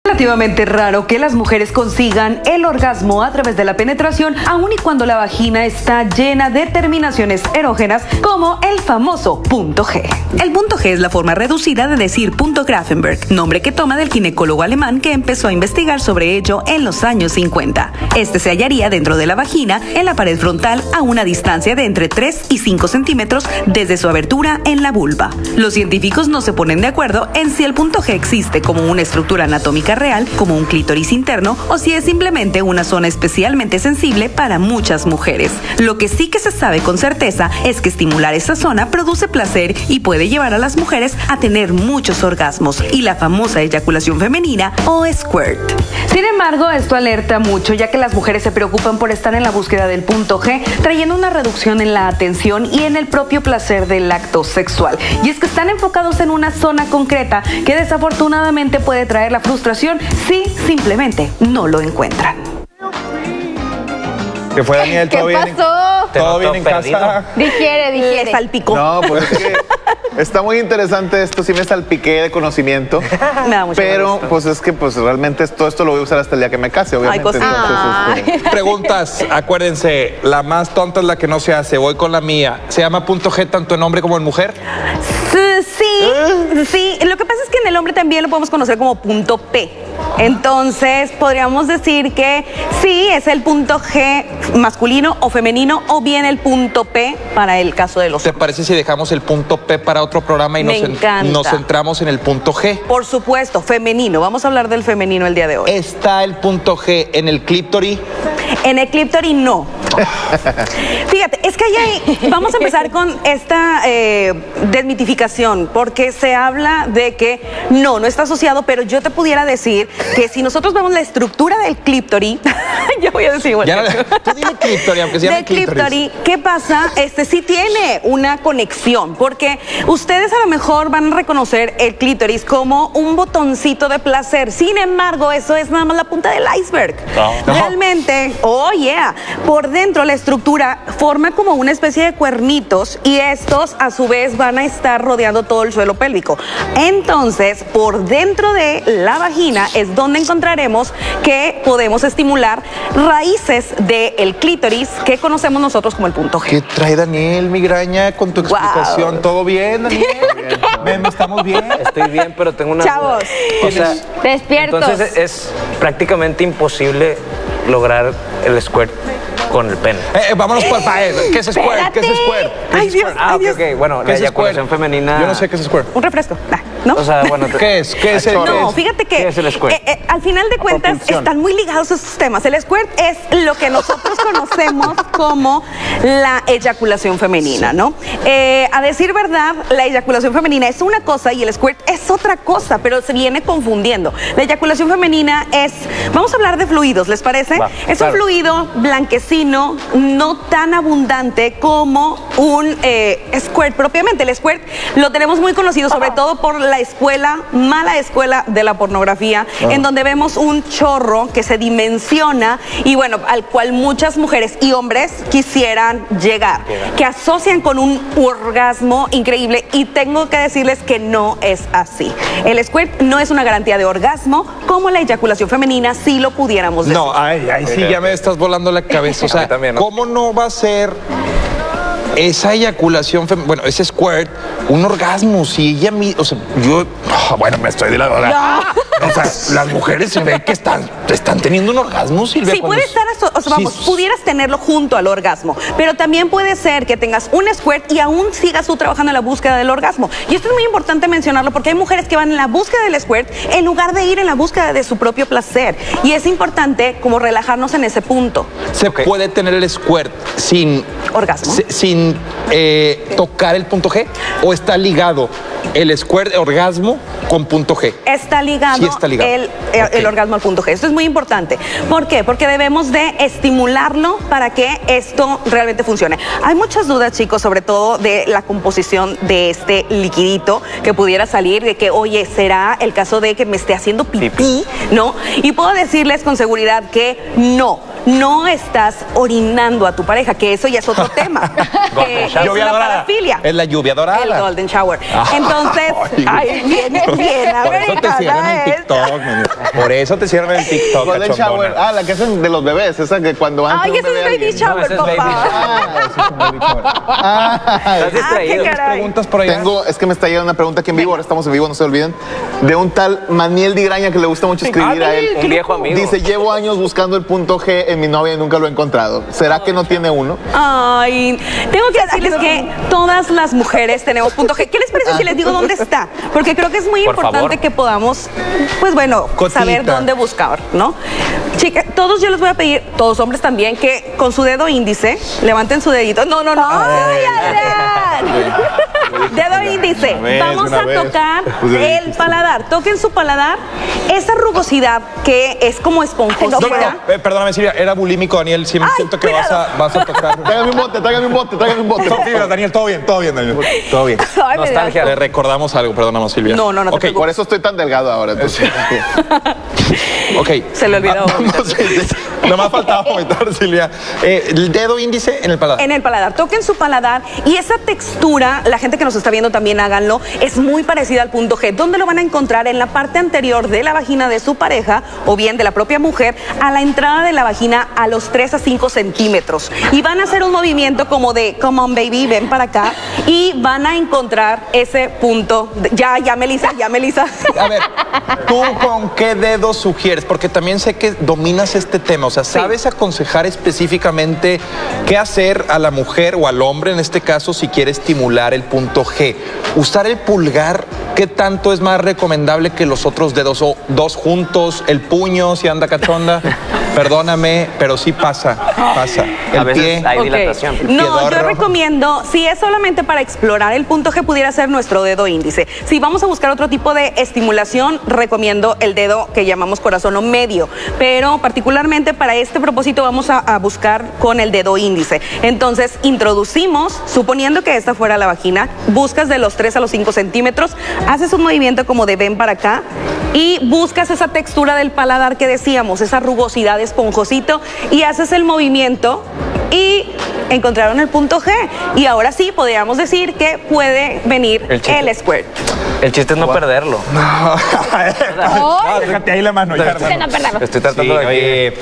Relativamente raro que las mujeres consigan el orgasmo a través de la penetración, aun y cuando la vagina está llena de terminaciones erógenas, como el famoso punto G. El punto G es la forma reducida de decir punto Grafenberg, nombre que toma del ginecólogo alemán que empezó a investigar sobre ello en los años 50. Este se hallaría dentro de la vagina, en la pared frontal, a una distancia de entre 3 y 5 centímetros desde su abertura en la vulva. Los científicos no se ponen de acuerdo en si el punto G existe como una estructura anatómica real, como un clítoris interno, o si es simplemente una zona especialmente sensible para muchas mujeres. Lo que sí que se sabe con certeza es que estimular esa zona produce placer y puede llevar a las mujeres a tener muchos orgasmos y la famosa eyaculación femenina o squirt. Sin embargo, esto alerta mucho, ya que las mujeres se preocupan por estar en la búsqueda del punto G, trayendo una reducción en la atención y en el propio placer del acto sexual. Y es que están enfocados en una zona concreta que desafortunadamente puede traer la frustración si simplemente no lo encuentran. ¿Qué fue, Daniel? ¿Todo bien? ¿Qué pasó? ¿Todo bien en casa? Digiere. Salpicó. No, pues es que está muy interesante esto. Sí me salpiqué de conocimiento. Me da mucho Pero gusto. pues es que pues realmente todo esto lo voy a usar hasta el día que me case, obviamente. cosita. Entonces, Preguntas, acuérdense, la más tonta es la que no se hace. Voy con la mía. ¿Se llama punto G tanto en hombre como en mujer? Sí. Lo que pasa es que en el hombre también lo podemos conocer como punto P. Entonces, podríamos decir que sí, es el punto G masculino o femenino, o bien el punto P para el caso de los ¿Te hombres. parece si dejamos el punto P para otro programa y Me encanta. nos centramos en el punto G? Por supuesto, femenino. Vamos a hablar del femenino el día de hoy. ¿Está el punto G en el clítoris? En el clítoris no. Fíjate, es que vamos a empezar con esta desmitificación, porque se habla de que no está asociado, pero yo te pudiera decir que si nosotros vemos la estructura del clítoris, yo voy a decir igual. Tú dime clítoris, aunque se llame Del clítoris, ¿qué pasa? Sí tiene una conexión, porque ustedes a lo mejor van a reconocer el clítoris como un botoncito de placer. Sin embargo, eso es nada más la punta del iceberg. No. Realmente, por dentro la estructura forma como una especie de cuernitos, y estos a su vez van a estar rodeando todo el suelo pélvico. Entonces, por dentro de la vagina es donde encontraremos que podemos estimular raíces del clítoris que conocemos nosotros como el punto G. ¿Qué trae Daniel, migraña, con tu explicación? Wow. ¿Todo bien, Daniel? ¿Estamos bien? Estoy bien, pero tengo una Chavos. duda. O sea, Despiertos. entonces es prácticamente imposible lograr el squirt con el pene. Vámonos por ¿Qué es squirt? ¿Qué es squirt? ¿Qué es Ay, Dios. squirt? Ah, ok. Bueno, ¿Qué la es eyaculación squirt? femenina. Yo no sé qué es squirt. Un refresco, ¿no? O sea, bueno. ¿Qué es? ¿Qué es el No, fíjate que ¿Qué es el squirt? Al final de cuentas propulsión. están muy ligados estos temas. El squirt es lo que nosotros conocemos como la eyaculación femenina, ¿no? A decir verdad, la eyaculación femenina es una cosa y el squirt es otra cosa, pero se viene confundiendo. La eyaculación femenina vamos a hablar de fluidos, ¿les parece? Va, Es claro. un fluido blanquecino, no tan abundante como un squirt propiamente. El squirt lo tenemos muy conocido sobre todo por la mala escuela de la pornografía, en donde vemos un chorro que se dimensiona y bueno, al cual muchas mujeres y hombres quisieran llegar, que asocian con un orgasmo increíble, y tengo que decirles que no es así. El squirt no es una garantía de orgasmo como la eyaculación femenina si lo pudiéramos decir. No, ay, sí, ya me estás volando la cabeza. O A sea, mí también, ¿no? ¿cómo no va a ser esa eyaculación, bueno, ese squirt, un orgasmo? Si ella o sea, yo, bueno, me estoy de la hora. O sea, las mujeres se ve que están teniendo un orgasmo, Silvia. Sí, cuando puede estar, pudieras tenerlo junto al orgasmo, pero también puede ser que tengas un squirt y aún sigas tú trabajando en la búsqueda del orgasmo. Y esto es muy importante mencionarlo, porque hay mujeres que van en la búsqueda del squirt en lugar de ir en la búsqueda de su propio placer. Y es importante como relajarnos en ese punto. ¿Se puede tener el squirt sin Orgasmo. sin tocar el punto G? ¿O está ligado el squirt orgasmo con punto G? Está ligado, Sí está ligado. el orgasmo al punto G. Esto es muy importante. ¿Por qué? Porque debemos de estimularlo para que esto realmente funcione. Hay muchas dudas, chicos, sobre todo de la composición de este liquidito que pudiera salir, de que, oye, ¿será el caso de que me esté haciendo pipí? ¿No? Y puedo decirles con seguridad que no. no estás orinando a tu pareja, que eso ya es otro tema. Que es Lluvia una dorada. parafilia. Es la lluvia dorada. El golden shower. Entonces, ay, bien, Por eso te cierran el TikTok, man. Por eso te cierran el TikTok, Golden cachondona. shower. La que hacen de los bebés, esa que cuando van a Ay, hacer un ese es bebé a baby alguien. shower, ese es baby papá. Eso es un baby shower. Estás distraído. qué caray. Preguntas por allá. Es que me está llegando una pregunta aquí en vivo, ahora estamos en vivo, no se olviden, de un tal Maniel Digraña que le gusta mucho escribir a él. Un viejo amigo. Dice, llevo años buscando el punto G en mi novia y nunca lo he encontrado. ¿Será que no tiene uno? Ay, tengo que decirles que todas las mujeres tenemos punto G. ¿Qué les parece si les digo dónde está? Porque creo que es muy Por importante favor. que podamos, pues bueno, Cotita. saber dónde buscar, ¿no? Chicas, todos yo les voy a pedir, todos hombres también, que con su dedo índice levanten su dedito. No, no, no. ¡Ay, Adrián! Dedo índice. vez, Vamos una a vez. tocar Pues ya el paladar. Toquen su paladar. Esa rugosidad que es como esponjosa. No, perdóname, Silvia, era bulímico, Daniel. Sí, Ay, siento que cuidado. vas a tocar. Tráigame un bote, tráigame un bote, tráigame un bote. Son fibras, Daniel, todo bien, Daniel. Todo bien. Ay, me da- Nostalgia. Le recordamos algo, perdónanos, Silvia. No, no te Ok, preocupes. Por eso estoy tan delgado ahora. Entonces. ok. Se le olvidó. Nomás faltaba comentar, Silvia. El dedo índice en el paladar. En el paladar, toquen su paladar y esa textura, la gente que nos está viendo también háganlo, es muy parecida al punto G. ¿Dónde lo van a encontrar? En la parte anterior de la vagina de su pareja o bien de la propia mujer, a la entrada de la vagina a los 3 a 5 centímetros. Y van a hacer un movimiento como de, come on baby, ven para acá. Y van a encontrar ese punto. Ya, Melissa. A ver, ¿tú con qué dedo sugieres? Porque también sé que dominas este tema. O sea, ¿sabes aconsejar específicamente qué hacer a la mujer o al hombre, en este caso, si quiere estimular el punto G? ¿Usar el pulgar? ¿Qué tanto es más recomendable que los otros dedos? ¿O dos juntos? ¿El puño si anda cachonda? Perdóname, pero sí pasa. El A veces pie. hay Ok. dilatación. No, yo Piedorro. recomiendo, si es solamente para explorar el punto G, pudiera ser nuestro dedo índice. Si vamos a buscar otro tipo de estimulación, recomiendo el dedo que llamamos corazón o medio. Pero particularmente para este propósito vamos a buscar con el dedo índice. Entonces, introducimos, suponiendo que esta fuera la vagina, buscas de los 3 a los 5 centímetros, haces un movimiento como de ven para acá y buscas esa textura del paladar que decíamos, esa rugosidad esponjosito, y haces el movimiento y encontraron el punto G. Y ahora sí podríamos decir que puede venir El chiste. el squirt. El chiste es no perderlo. Déjate ahí la mano. ya, hermano. No, perdón. Estoy tratando Sí, de que... oye,